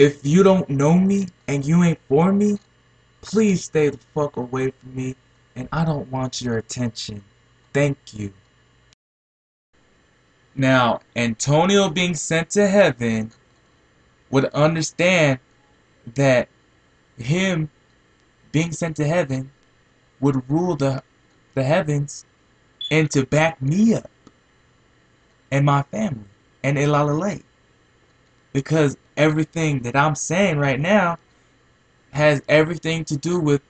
If you don't know me and you ain't for me, please stay the fuck away from me, and I don't want your attention. Thank you. Now, Antonio being sent to heaven would understand that him being sent to heaven would rule the heavens and to back me up and my family and elalelei. Because everything that I'm saying right now has everything to do with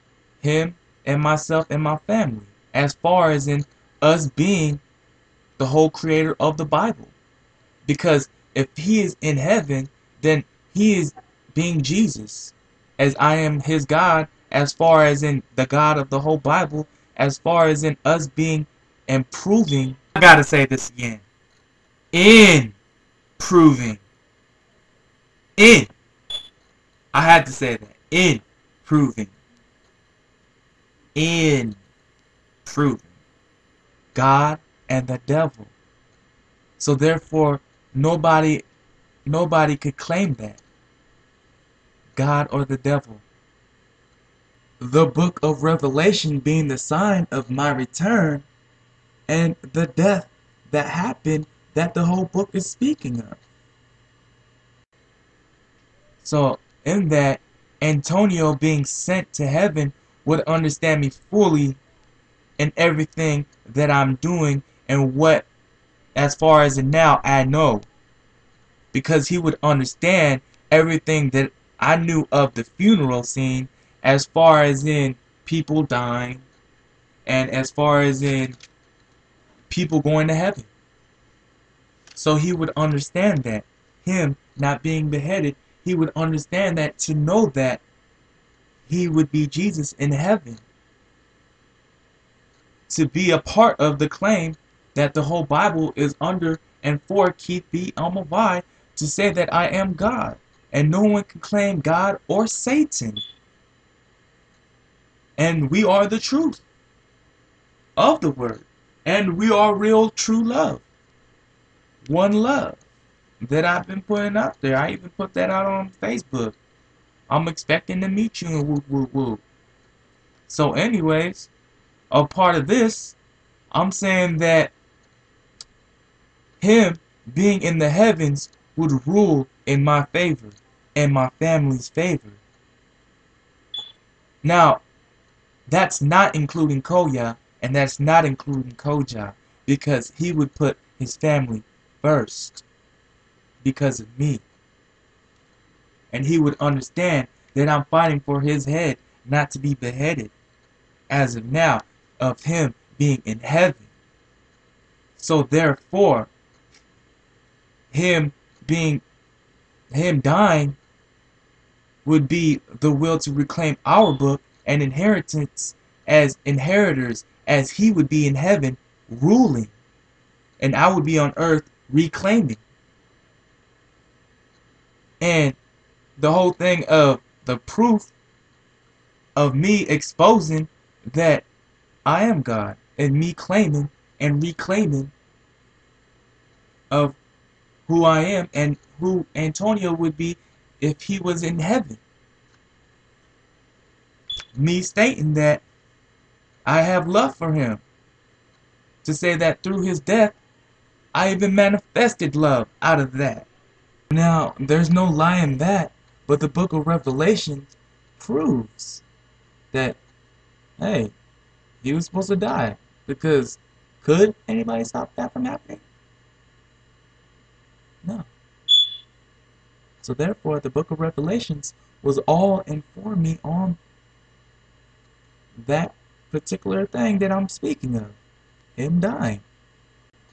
him and myself and my family, as far as in us being the whole creator of the Bible. Because if he is in heaven, then he is being Jesus, as I am his God, as far as in the God of the whole Bible, as far as in us being improving. I gotta say this again. Improving. In. I had to say that. Improving. Improving. God and the devil. So therefore, nobody could claim that. God or the devil. The book of Revelation being the sign of my return and the death that happened that the whole book is speaking of. So in that, Antonio being sent to heaven would understand me fully in everything that I'm doing and what, as far as now, I know. Because he would understand everything that I knew of the funeral scene, as far as in people dying and as far as in people going to heaven. So he would understand that. Him not being beheaded, he would understand that, to know that he would be Jesus in heaven. To be a part of the claim that the whole Bible is under and for Keith B. Almavai, to say that I am God. And no one can claim God or Satan. And we are the truth of the word. And we are real true love. One love that I've been putting out there. I even put that out on Facebook. I'm expecting to meet you and woo woo woo. So anyways, a part of this, I'm saying that him being in the heavens would rule in my favor and my family's favor. Now, that's not including Koya and that's not including Koja, because he would put his family first because of me. And he would understand that I'm fighting for his head not to be beheaded as of now, of him being in heaven. So therefore, him dying would be the will to reclaim our book and inheritance as inheritors, as he would be in heaven ruling and I would be on earth reclaiming. And the whole thing of the proof of me exposing that I am God and me claiming and reclaiming of who I am and who Antonio would be if he was in heaven. Me stating that I have love for him. To say that through his death, I even manifested love out of that. Now, there's no lie in that, but the book of Revelation proves that, hey, he was supposed to die. Because could anybody stop that from happening? No. So therefore, the book of Revelations was all informed me on that particular thing that I'm speaking of. Him dying.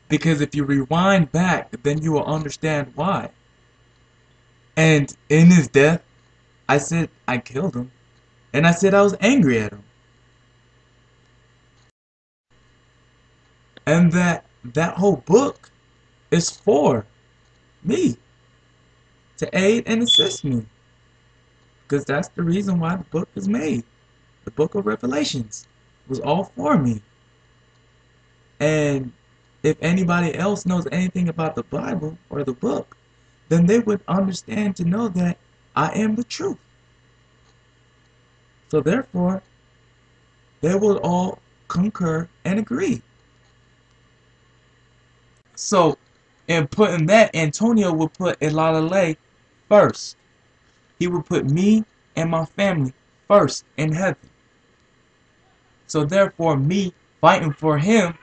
Because if you rewind back, then you will understand why. And in his death, I said I killed him. And I said I was angry at him. And that whole book is for me. To aid and assist me. Because that's the reason why the book is made. The book of Revelations was all for me. And if anybody else knows anything about the Bible or the book, then they would understand to know that I am the truth. So therefore, they will all concur and agree. So, in putting that, Antonio would put elalelei first. He would put me and my family first in heaven. So therefore, me fighting for him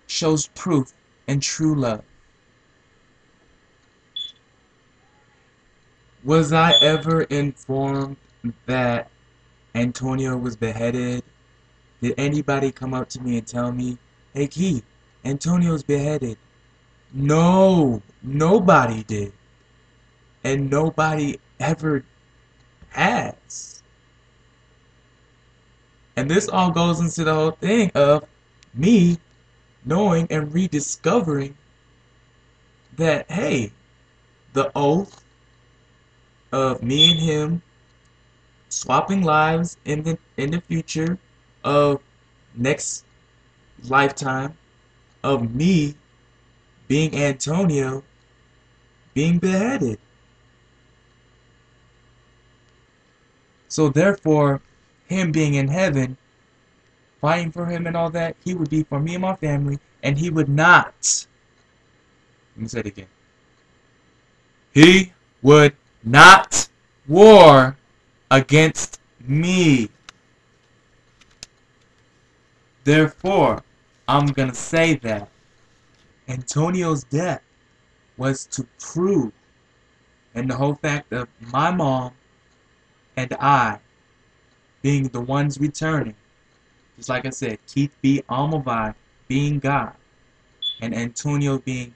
shows proof and true love. Was I ever informed that Antonio was beheaded? Did anybody come up to me and tell me, hey Keith, Antonio's beheaded? No, nobody did. And nobody ever has. And this all goes into the whole thing of me knowing and rediscovering that, hey, the oath of me and him swapping lives in the future, of next lifetime, of me being Antonio being beheaded. So therefore, him being in heaven, fighting for him and all that, he would be for me and my family, and he would not, let me say it again, he would not war against me. Therefore, I'm gonna say that Antonio's death was to prove, and the whole fact of my mom and I being the ones returning, just like I said, Keith B. Almavi being God, and Antonio being,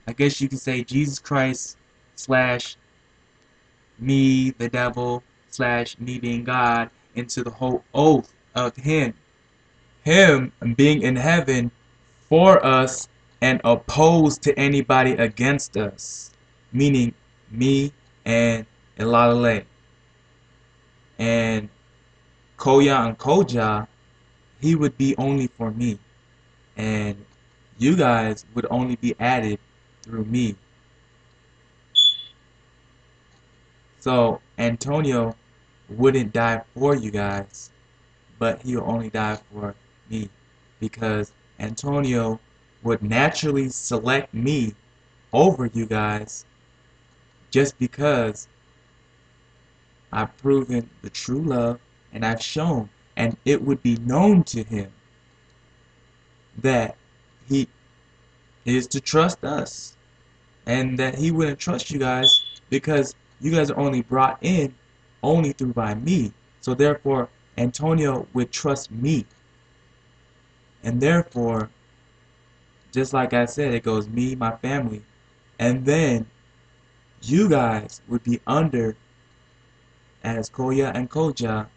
I guess you could say, Jesus Christ slash me, the devil, slash me being God, into the whole oath of him being in heaven for us and opposed to anybody against us, meaning me and elalelei. And Koya and Koja, he would be only for me, and you guys would only be added through me. So Antonio wouldn't die for you guys, but he'll only die for me, because Antonio would naturally select me over you guys just because I've proven the true love, and I've shown, and it would be known to him that he is to trust us, and that he wouldn't trust you guys because you guys are only brought in only through by me. So therefore, Antonio would trust me, and therefore, just like I said, it goes me, my family, and then you guys would be under, as Koya and Koja,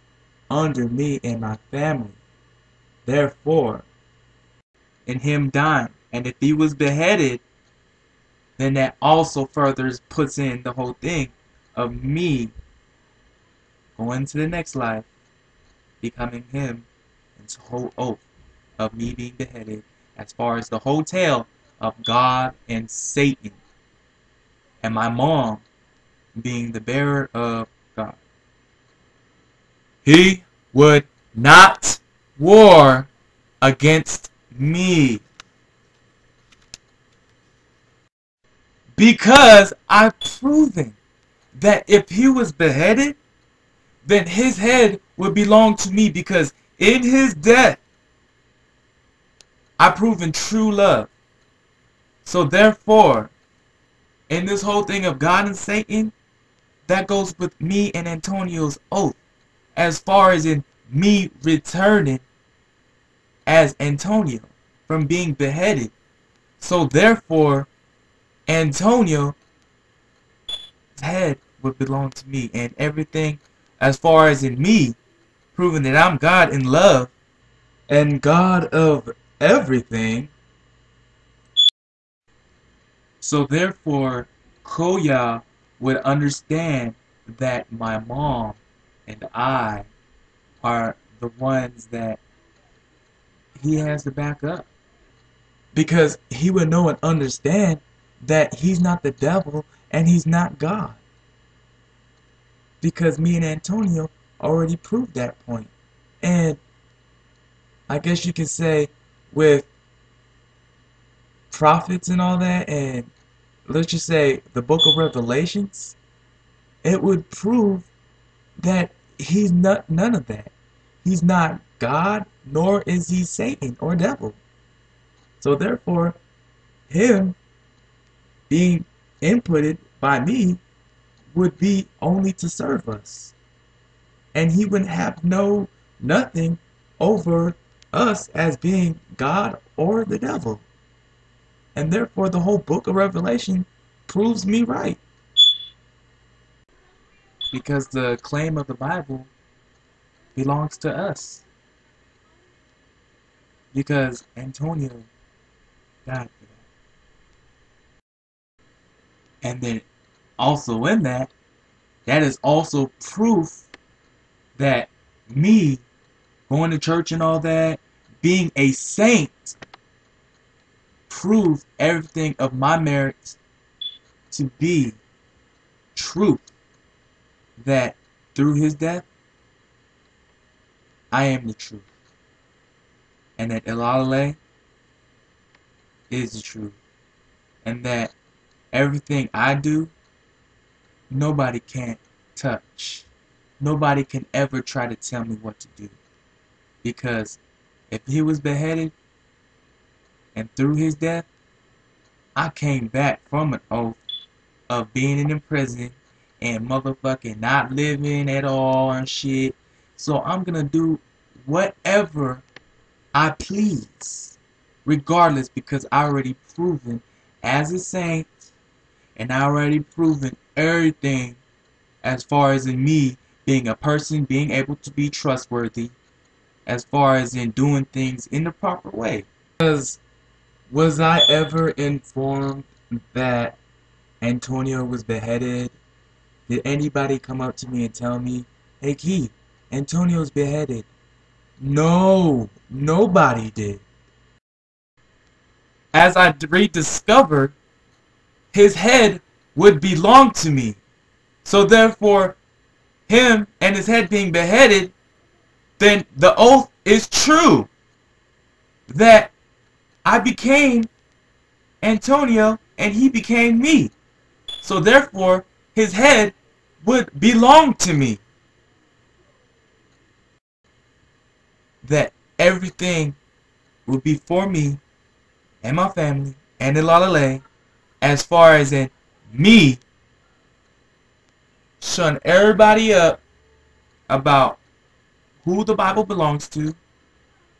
under me and my family. Therefore, in him dying, and if he was beheaded, then that also further puts in the whole thing of me going to the next life, becoming him, and the whole oath of me being beheaded, as far as the whole tale of God and Satan, and my mom being the bearer of God. He would not war against me, because I've proven that if he was beheaded, then his head would belong to me, because in his death, I've proven true love. So therefore, in this whole thing of God and Satan, that goes with me and Antonio's oath, as far as in me returning as Antonio from being beheaded. So therefore, Antonio's head would belong to me, and everything as far as in me, proving that I'm God in love and God of everything. So therefore, Koya would understand that my mom and I are the ones that he has to back up. Because he would know and understand that he's not the devil and he's not God. Because me and Antonio already proved that point. And I guess you could say with prophets and all that, and let's just say the book of Revelations, it would prove that he's not none of that. He's not God, nor is he Satan or devil. So therefore, him being inputted by me would be only to serve us. And he would have nothing over us as being God or the devil. And therefore the whole book of Revelation proves me right. Because the claim of the Bible belongs to us. Because Antonio died for that. And then also in that, that is also proof that me going to church and all that, being a saint, proved everything of my merits to be truth. That through his death, I am the truth. And that elalelei is the truth. And that everything I do, nobody can touch. Nobody can ever try to tell me what to do. Because if he was beheaded and through his death, I came back from an oath of being in prison and motherfucking not living at all and shit. So I'm gonna do whatever I please, regardless, because I already proven as a saint, and I already proven everything as far as in me being a person being able to be trustworthy, as far as in doing things in the proper way. Because was I ever informed that Antonio was beheaded? Did anybody come up to me and tell me, hey Keith, Antonio's beheaded? No, nobody did. As I rediscovered, his head would belong to me. So therefore, him and his head being beheaded, then the oath is true that I became Antonio and he became me. So therefore, his head would belong to me. That everything would be for me and my family and elalelei, as far as in me shun everybody up about who the Bible belongs to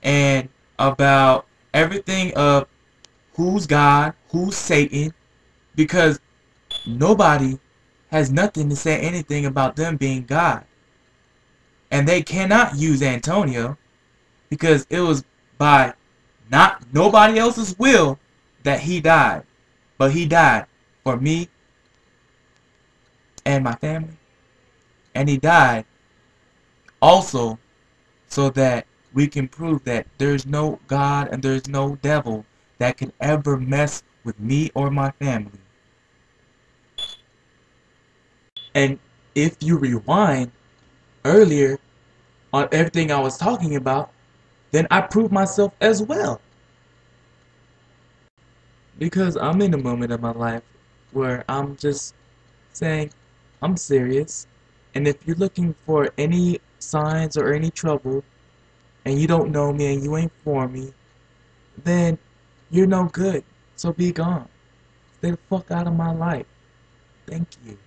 and about everything of who's God, who's Satan, because nobody has nothing to say anything about them being God. And they cannot use Antonio because it was by not nobody else's will that he died. But he died for me and my family. And he died also so that we can prove that there's no God and there's no devil that can ever mess with me or my family. And if you rewind earlier on everything I was talking about, then I proved myself as well. Because I'm in a moment of my life where I'm just saying, I'm serious. And if you're looking for any signs or any trouble, and you don't know me and you ain't for me, then you're no good. So be gone. Stay the fuck out of my life. Thank you.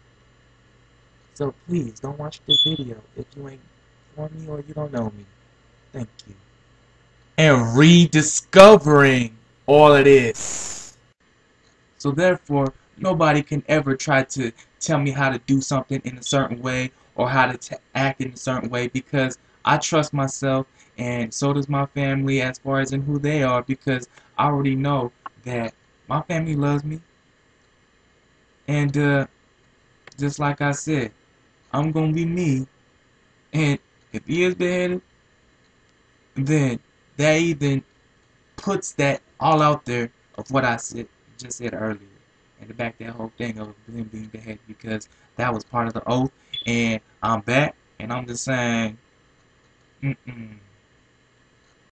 So please don't watch the video if you ain't for me or you don't know me. Thank you. And rediscovering all of this. So therefore, nobody can ever try to tell me how to do something in a certain way or how to act in a certain way, because I trust myself and so does my family as far as in who they are, because I already know that my family loves me. And just like I said, I'm going to be me. And if he is beheaded, then that even puts that all out there of what I just said earlier. and to back that whole thing of him being beheaded because that was part of the oath. And I'm back, and I'm just saying, mm-mm.